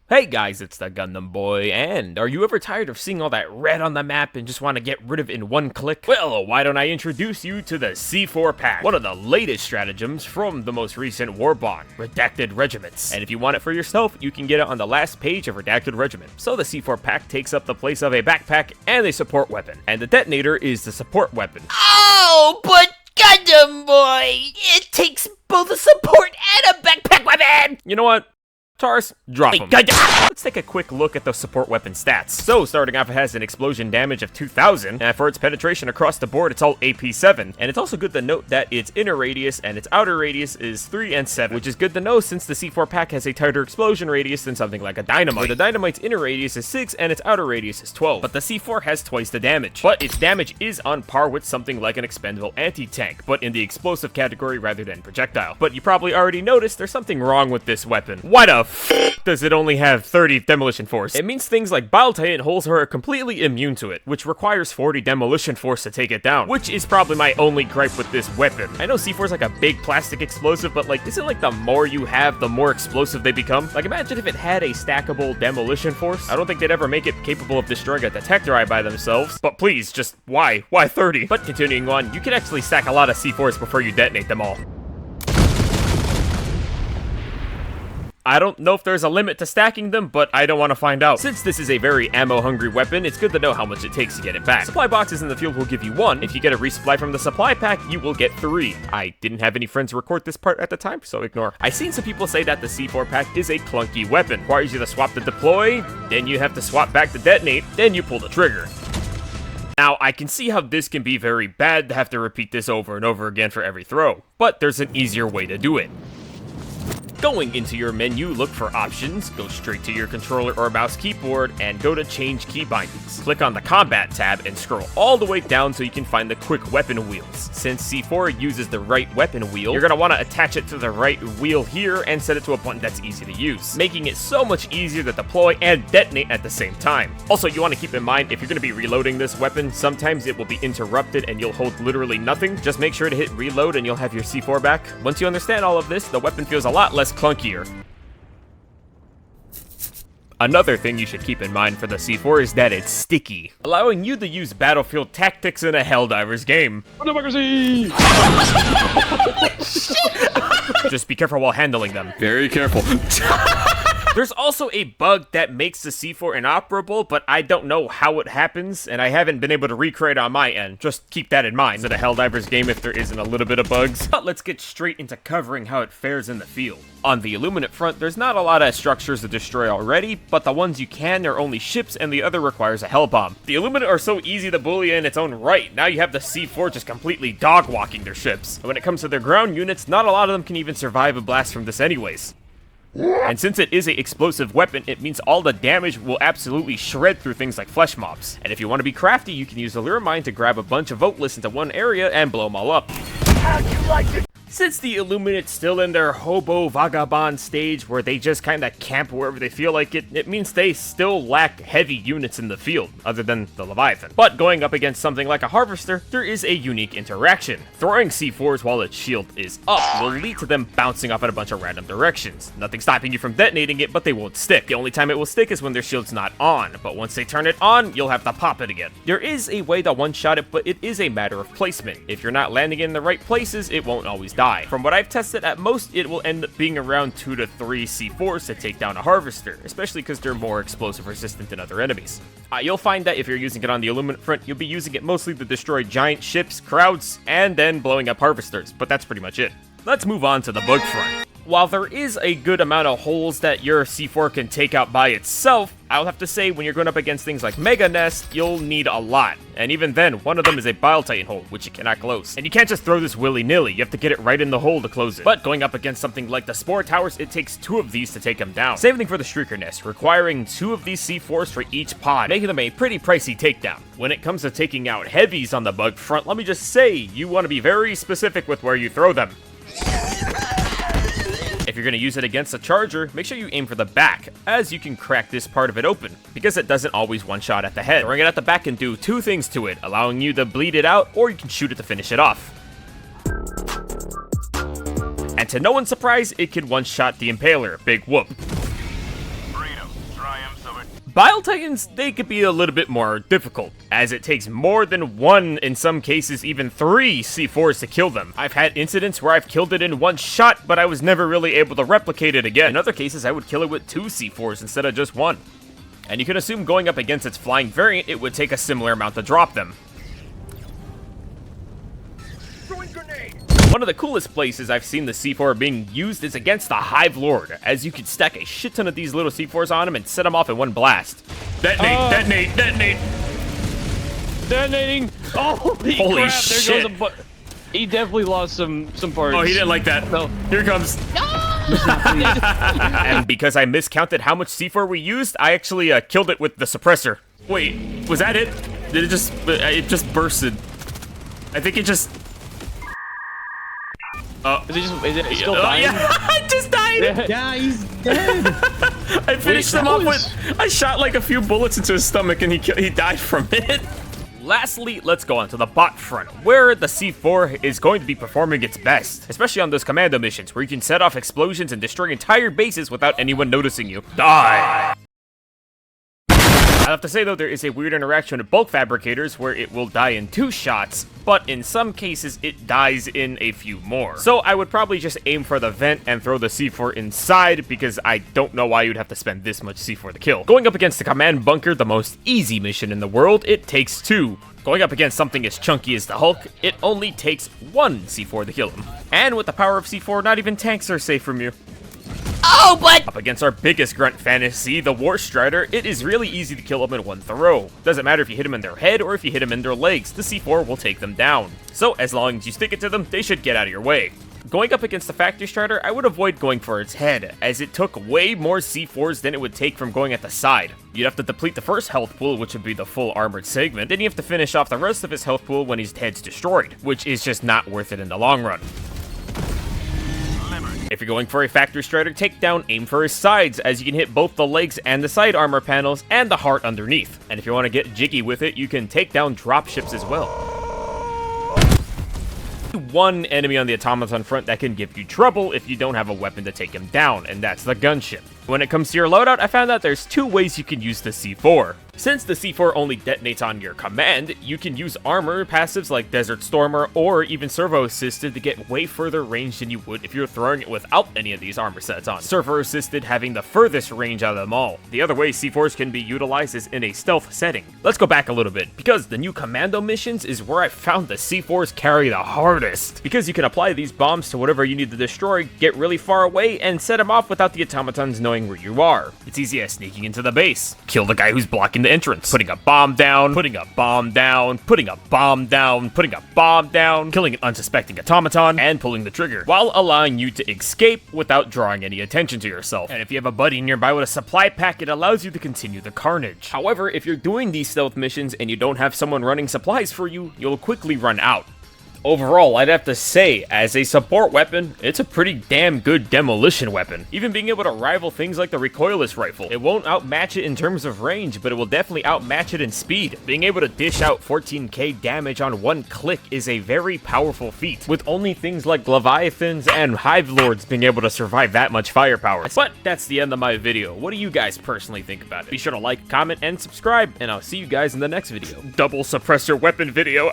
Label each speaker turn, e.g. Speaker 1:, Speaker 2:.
Speaker 1: Hey guys, it's the Gundam Boy, and are you ever tired of seeing all that red on the map and just want to get rid of it in one click? Well, why don't I introduce you to the C4 pack, one of the latest stratagems from the most recent war bond, Redacted Regiments. And if you want it for yourself, you can get it on the last page of Redacted Regiment. So the C4 pack takes up the place of a backpack and a support weapon, and the detonator is the support weapon.
Speaker 2: Oh, but Gundam Boy, it takes both a support and a backpack weapon!
Speaker 1: You know what? Taurus, drop
Speaker 2: Wait,
Speaker 1: him. Let's take a quick look at the support weapon stats. So, starting off, it has an explosion damage of 2,000, and for its penetration across the board, it's all AP7. And it's also good to note that its inner radius and its outer radius is 3 and 7, which is good to know since the C4 pack has a tighter explosion radius than something like a dynamite. Where the dynamite's inner radius is 6 and its outer radius is 12, but the C4 has twice the damage. But its damage is on par with something like an expendable anti-tank, but in the explosive category rather than projectile. But you probably already noticed there's something wrong with this weapon. Why the does it only have 30 demolition force? It means things like Bile Titan holes are completely immune to it, which requires 40 demolition force to take it down, which is probably my only gripe with this weapon. I know C4 is like a big plastic explosive, but like, isn't like the more you have, the more explosive they become? Like, imagine if it had a stackable demolition force. I don't think they'd ever make it capable of destroying a detector eye by themselves, but please, just why? Why 30? But continuing on, you can actually stack a lot of C4s before you detonate them all. I don't know if there's a limit to stacking them, but I don't want to find out. Since this is a very ammo-hungry weapon, it's good to know how much it takes to get it back. Supply boxes in the field will give you 1. If you get a resupply from the supply pack, you will get 3. I didn't have any friends record this part at the time, so ignore. I've seen some people say that the C4 pack is a clunky weapon. Requires you to swap to deploy, then you have to swap back to detonate, then you pull the trigger. Now, I can see how this can be very bad to have to repeat this over and over again for every throw, but there's an easier way to do it. Going into your menu, look for options, go straight to your controller or mouse keyboard, and go to change key bindings. Click on the combat tab and scroll all the way down so you can find the quick weapon wheels. Since C4 uses the right weapon wheel, you're going to want to attach it to the right wheel here and set it to a button that's easy to use, making it so much easier to deploy and detonate at the same time. Also, you want to keep in mind, if you're going to be reloading this weapon, sometimes it will be interrupted and you'll hold literally nothing. Just make sure to hit reload and you'll have your C4 back. Once you understand all of this, the weapon feels a lot less clunkier. Another thing you should keep in mind for the C4 is that it's sticky, allowing you to use battlefield tactics in a Helldivers game.
Speaker 3: Democracy!
Speaker 1: Just be careful while handling them.
Speaker 3: Very careful.
Speaker 1: There's also a bug that makes the C4 inoperable, but I don't know how it happens, and I haven't been able to recreate on my end. Just keep that in mind for the Helldivers game if there isn't a little bit of bugs. But let's get straight into covering how it fares in the field. On the Illuminate front, there's not a lot of structures to destroy already, but the ones you can are only ships and the other requires a hell bomb. The Illuminate are so easy to bully in its own right, now you have the C4 just completely dog-walking their ships. And when it comes to their ground units, not a lot of them can even survive a blast from this anyways. And since it is an explosive weapon, it means all the damage will absolutely shred through things like flesh mobs. And if you want to be crafty, you can use the Lure Mine to grab a bunch of voteless into one area and blow them all up. How'd you like it? Since the Illuminate's still in their hobo vagabond stage where they just kinda camp wherever they feel like it, it means they still lack heavy units in the field, other than the Leviathan. But going up against something like a Harvester, there is a unique interaction. Throwing C4s while its shield is up will lead to them bouncing off in a bunch of random directions. Nothing stopping you from detonating it, but they won't stick. The only time it will stick is when their shield's not on, but once they turn it on, you'll have to pop it again. There is a way to one-shot it, but it is a matter of placement. If you're not landing in the right places, it won't always die. From what I've tested, at most it will end up being around 2 to 3 C4s to take down a Harvester, especially because they're more explosive resistant than other enemies. You'll find that if you're using it on the Illuminate front, you'll be using it mostly to destroy giant ships, crowds, and then blowing up Harvesters, but that's pretty much it. Let's move on to the bug front. While there is a good amount of holes that your C4 can take out by itself, I'll have to say when you're going up against things like Mega Nest, you'll need a lot. And even then, one of them is a Bile Titan hole, which you cannot close. And you can't just throw this willy-nilly, you have to get it right in the hole to close it. But going up against something like the Spore Towers, it takes 2 of these to take them down. Same thing for the Streaker Nest, requiring 2 of these C4s for each pod, making them a pretty pricey takedown. When it comes to taking out heavies on the bug front, let me just say, you want to be very specific with where you throw them. If you're going to use it against a charger, make sure you aim for the back, as you can crack this part of it open, because it doesn't always one-shot at the head. Throwing it at the back can do 2 things to it, allowing you to bleed it out, or you can shoot it to finish it off. And to no one's surprise, it can one-shot the Impaler. Big whoop. Bile Titans, they could be a little bit more difficult, as it takes more than 1, in some cases even 3 C4s to kill them. I've had incidents where I've killed it in 1 shot, but I was never really able to replicate it again. In other cases, I would kill it with 2 C4s instead of just 1. And you can assume going up against its flying variant, it would take a similar amount to drop them. One of the coolest places I've seen the C4 being used is against the Hive Lord, as you can stack a shit ton of these little C4s on him and set them off in 1 blast. Detonate, detonate, detonate!
Speaker 3: Detonating! Oh, holy crap,
Speaker 1: shit!
Speaker 3: There goes he definitely lost some parts.
Speaker 1: Oh, he didn't like that.
Speaker 3: No.
Speaker 1: Here it comes. And because I miscounted how much C4 we used, I actually killed it with the suppressor. Wait, was that it? Did it just bursted? I think it just...
Speaker 3: Is it still dying?
Speaker 1: Yeah, I just died!
Speaker 4: Yeah, he's dead.
Speaker 1: I finished him off with... I shot like a few bullets into his stomach and he died from it. Lastly, let's go on to the bot front, where the C4 is going to be performing its best, especially on those commando missions where you can set off explosions and destroy entire bases without anyone noticing you. Die! I have to say though, there is a weird interaction with bulk fabricators where it will die in 2 shots, but in some cases it dies in a few more. So I would probably just aim for the vent and throw the C4 inside, because I don't know why you'd have to spend this much C4 to kill. Going up against the command bunker, the most easy mission in the world, it takes 2. Going up against something as chunky as the Hulk, it only takes 1 C4 to kill him. And with the power of C4, not even tanks are safe from you.
Speaker 2: Oh, but...
Speaker 1: Up against our biggest grunt fantasy, the War Strider, it is really easy to kill them in 1 throw. Doesn't matter if you hit them in their head or if you hit them in their legs, the C4 will take them down. So as long as you stick it to them, they should get out of your way. Going up against the Factory Strider, I would avoid going for its head, as it took way more C4s than it would take from going at the side. You'd have to deplete the first health pool, which would be the full armored segment, then you have to finish off the rest of his health pool when his head's destroyed, which is just not worth it in the long run. If you're going for a Factory Strider takedown, aim for his sides, as you can hit both the legs and the side armor panels, and the heart underneath. And if you want to get jiggy with it, you can take down dropships as well. One enemy on the automaton front that can give you trouble if you don't have a weapon to take him down, and that's the gunship. When it comes to your loadout, I found out there's 2 ways you can use the C4. Since the C4 only detonates on your command, you can use armor passives like Desert Stormer or even servo assisted to get way further range than you would if you're throwing it without any of these armor sets on. Servo assisted having the furthest range out of them all. The other way C4s can be utilized is in a stealth setting. Let's go back a little bit, because the new commando missions is where I found the C4s carry the hardest. Because you can apply these bombs to whatever you need to destroy, get really far away, and set them off without the automatons knowing where you are. It's easy as sneaking into the base, kill the guy who's blocking the entrance, putting a bomb down, putting a bomb down, putting a bomb down, putting a bomb down, killing an unsuspecting automaton, and pulling the trigger, while allowing you to escape without drawing any attention to yourself. And if you have a buddy nearby with a supply pack, it allows you to continue the carnage. However, if you're doing these stealth missions and you don't have someone running supplies for you, you'll quickly run out. Overall, I'd have to say, as a support weapon, it's a pretty damn good demolition weapon. Even being able to rival things like the recoilless rifle. It won't outmatch it in terms of range, but it will definitely outmatch it in speed. Being able to dish out 14k damage on 1 click is a very powerful feat, with only things like Leviathans and Hive Lords being able to survive that much firepower. But that's the end of my video. What do you guys personally think about it? Be sure to like, comment, and subscribe, and I'll see you guys in the next video. Double suppressor weapon video.